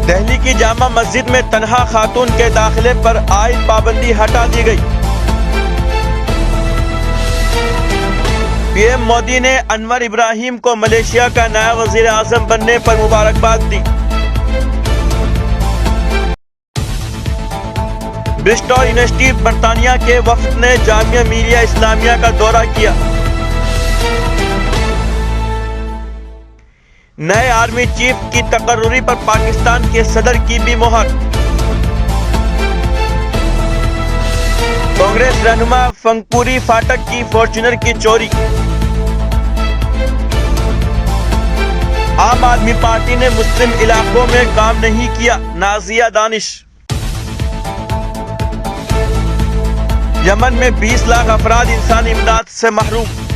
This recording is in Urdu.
دہلی کی جامع مسجد میں تنہا خاتون کے داخلے پر عائد پابندی ہٹا دی گئی۔ پی ایم مودی نے انور ابراہیم کو ملیشیا کا نائب وزیر اعظم بننے پر مبارکباد دی۔ برسٹول یونیورسٹی برطانیہ کے وفد نے جامعہ ملیہ اسلامیہ کا دورہ کیا۔ نئے آرمی چیف کی تقرری پر پاکستان کے صدر کی بھی مہر۔ کانگریس رہنما فنکپوری فاٹک کی فارچونر کی چوری۔ عام آدمی پارٹی نے مسلم علاقوں میں کام نہیں کیا، نازیہ دانش۔ یمن میں 20 لاکھ افراد انسانی امداد سے محروم۔